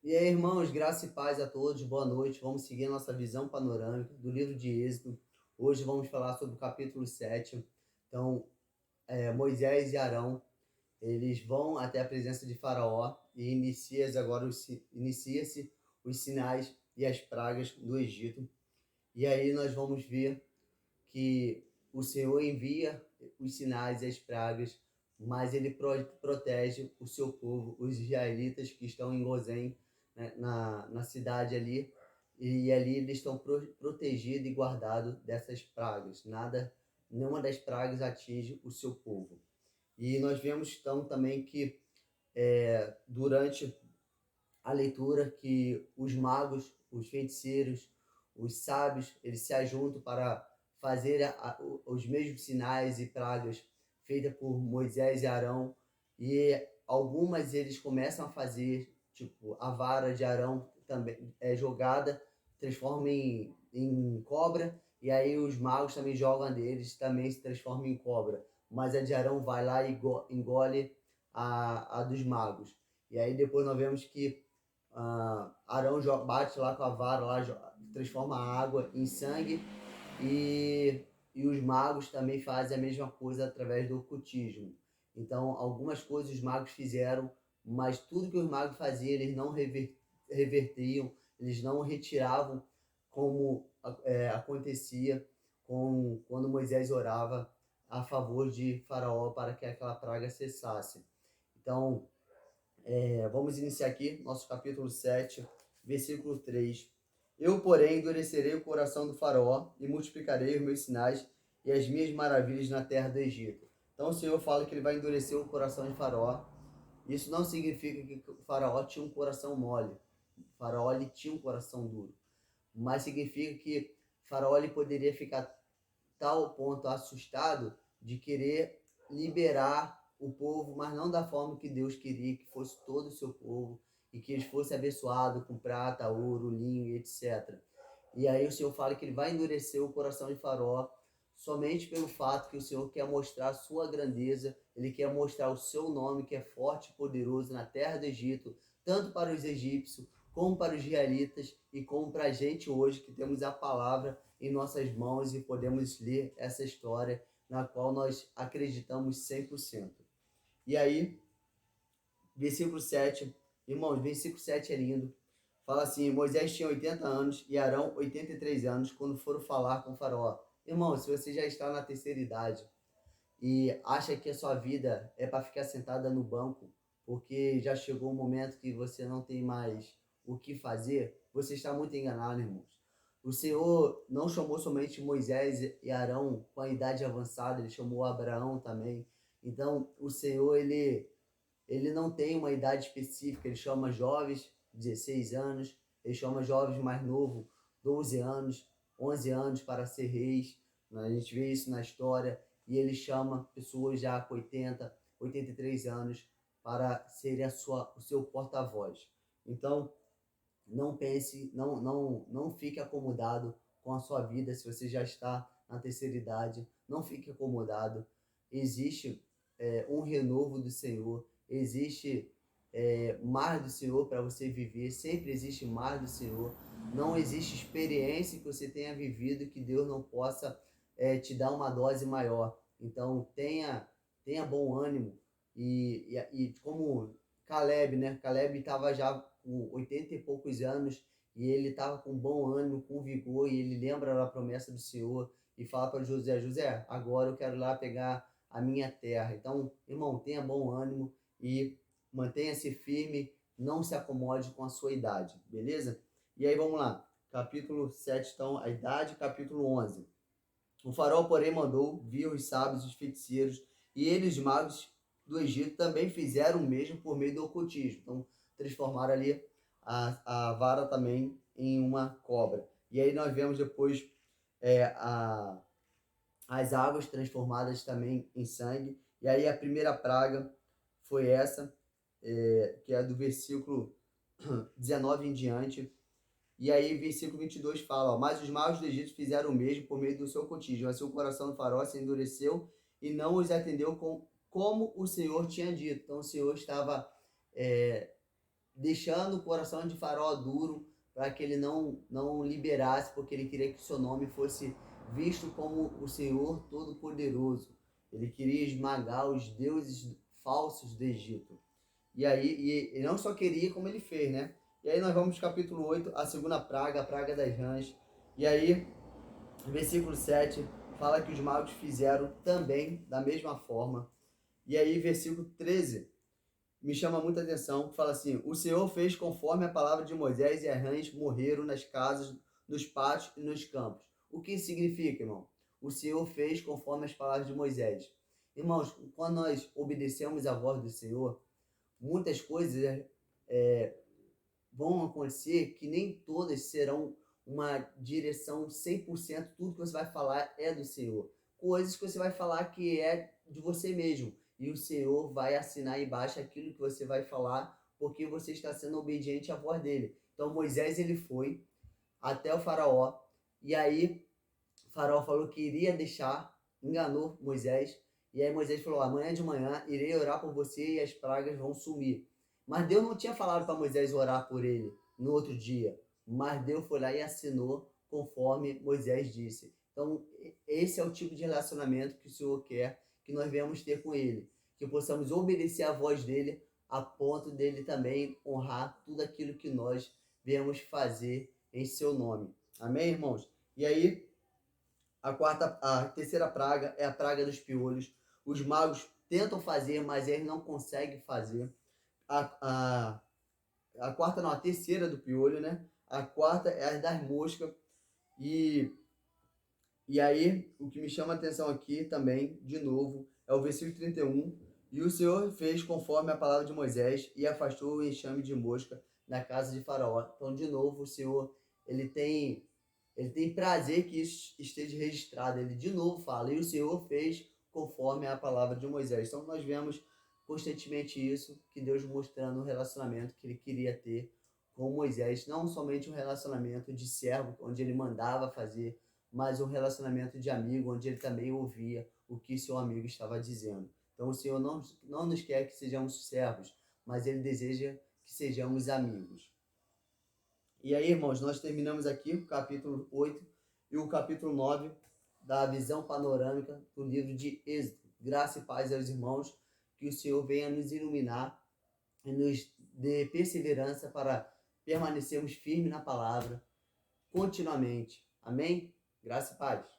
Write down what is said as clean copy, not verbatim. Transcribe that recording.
E aí, irmãos, graça e paz a todos, boa noite. Vamos seguir a nossa visão panorâmica do livro de Êxodo. Hoje vamos falar sobre o capítulo 7. Então, Moisés e Arão, eles vão até a presença de Faraó e inicia-se os sinais e as pragas do Egito. E aí nós vamos ver que o Senhor envia os sinais e as pragas, mas ele protege o seu povo, os israelitas que estão em Gozém, né, na cidade ali, e ali eles estão protegidos e guardados dessas pragas. Nenhuma das pragas atinge o seu povo. E nós vemos então também que durante a leitura que os magos, os feiticeiros, os sábios, eles se ajuntam para fazer os mesmos sinais e pragas feitas por Moisés e Arão, e algumas eles começam a fazer, tipo, a vara de Arão também é jogada, transforma em cobra, e aí os magos também jogam deles, também se transformam em cobra, mas a de Arão vai lá e engole a dos magos. E aí depois nós vemos que Arão bate lá com a vara, lá, transforma a água em sangue, e, e os magos também fazem a mesma coisa através do ocultismo. Então, algumas coisas os magos fizeram, mas tudo que os magos faziam, eles não revertiam, eles não retiravam, como acontecia quando Moisés orava a favor de Faraó para que aquela praga cessasse. Então, vamos iniciar aqui nosso capítulo 7, versículo 3. Eu, porém, endurecerei o coração do faraó e multiplicarei os meus sinais e as minhas maravilhas na terra do Egito. Então o Senhor fala que ele vai endurecer o coração de faraó. Isso não significa que o faraó tinha um coração mole. O faraó ele tinha um coração duro. Mas significa que o faraó ele poderia ficar tal ponto assustado de querer liberar o povo, mas não da forma que Deus queria, que fosse todo o seu povo e que eles fossem abençoados com prata, ouro, linho, etc. E aí o Senhor fala que ele vai endurecer o coração de Faraó somente pelo fato que o Senhor quer mostrar a sua grandeza, ele quer mostrar o seu nome, que é forte e poderoso na terra do Egito, tanto para os egípcios, como para os israelitas e como para a gente hoje, que temos a palavra em nossas mãos e podemos ler essa história na qual nós acreditamos 100%. E aí, versículo 7, irmãos, versículo 7 é lindo. Fala assim: Moisés tinha 80 anos e Arão 83 anos quando foram falar com o faraó. Irmão, se você já está na terceira idade e acha que a sua vida é para ficar sentada no banco, porque já chegou um momento que você não tem mais o que fazer, você está muito enganado, irmãos. O Senhor não chamou somente Moisés e Arão com a idade avançada, ele chamou Abraão também. Então, o Senhor, ele não tem uma idade específica, ele chama jovens, 16 anos, ele chama jovens mais novos, 12 anos, 11 anos para ser reis. A gente vê isso na história. E ele chama pessoas já com 80, 83 anos para serem o seu porta-voz. Então, não pense, não fique acomodado com a sua vida se você já está na terceira idade. Não fique acomodado. Existe um renovo do Senhor. Existe mais do Senhor para você viver. Sempre existe mais do Senhor. Não existe experiência que você tenha vivido que Deus não possa te dar uma dose maior. Então, tenha bom ânimo. E como Caleb, né? Caleb estava já com 80 e poucos anos e ele estava com bom ânimo, com vigor, e ele lembra da promessa do Senhor e fala para José: José, agora eu quero ir lá pegar a minha terra. Então, irmão, tenha bom ânimo e mantenha-se firme, não se acomode com a sua idade, beleza? E aí vamos lá, capítulo 7, então, a idade, capítulo 11. O faraó, porém, mandou vir os sábios, os feiticeiros, e eles, os magos do Egito, também fizeram o mesmo por meio do ocultismo. Então, transformaram ali a vara também em uma cobra. E aí nós vemos depois as águas transformadas também em sangue. E aí a primeira praga foi essa, que é do versículo 19 em diante. E aí, versículo 22 fala: ó, mas os magos do Egito fizeram o mesmo por meio do seu contígio. Assim o coração do faraó se endureceu e não os atendeu como o Senhor tinha dito. Então, o Senhor estava deixando o coração de Faraó duro para que ele não liberasse, porque ele queria que o seu nome fosse visto como o Senhor Todo-Poderoso. Ele queria esmagar os deuses falsos do Egito. E aí, e não só queria, como ele fez, né? E aí nós vamos capítulo 8, a segunda praga, a praga das rãs. E aí, versículo 7, fala que os magos fizeram também da mesma forma. E aí, versículo 13, me chama muita atenção, fala assim: o Senhor fez conforme a palavra de Moisés e as rãs morreram nas casas, nos pátios e nos campos. O que significa, irmão? O Senhor fez conforme as palavras de Moisés. Irmãos, quando nós obedecemos a voz do Senhor, muitas coisas vão acontecer que nem todas serão uma direção 100%, tudo que você vai falar é do Senhor. Coisas que você vai falar que é de você mesmo. E o Senhor vai assinar embaixo aquilo que você vai falar, porque você está sendo obediente à voz dele. Então Moisés ele foi até o faraó, e aí o faraó falou que iria deixar, enganou Moisés, e aí Moisés falou: amanhã de manhã irei orar por você e as pragas vão sumir. Mas Deus não tinha falado para Moisés orar por ele no outro dia, mas Deus foi lá e assinou conforme Moisés disse. Então, esse é o tipo de relacionamento que o Senhor quer que nós venhamos ter com ele, que possamos obedecer à voz dele a ponto dele também honrar tudo aquilo que nós viemos fazer em seu nome. Amém, irmãos? E aí, a terceira praga é a praga dos piolhos. Os magos tentam fazer, mas eles não conseguem fazer. A, a quarta não, a terceira do piolho, né? A quarta é a das moscas. E, e aí, o que me chama a atenção aqui também, de novo, é o versículo 31. E o Senhor fez conforme a palavra de Moisés e afastou o enxame de mosca da casa de Faraó. Então, de novo, o Senhor, ele tem prazer que isso esteja registrado. Ele de novo fala: e o Senhor fez conforme a palavra de Moisés. Então, nós vemos constantemente isso, que Deus mostrando o relacionamento que ele queria ter com Moisés, não somente um relacionamento de servo, onde ele mandava fazer, mas um relacionamento de amigo, onde ele também ouvia o que seu amigo estava dizendo. Então o Senhor não nos quer que sejamos servos, mas ele deseja que sejamos amigos. E aí, irmãos, nós terminamos aqui o capítulo 8 e o capítulo 9 da visão panorâmica do livro de Êxodo. Graça e paz aos irmãos, que o Senhor venha nos iluminar e nos dê perseverança para permanecermos firmes na palavra continuamente. Amém? Graça e paz.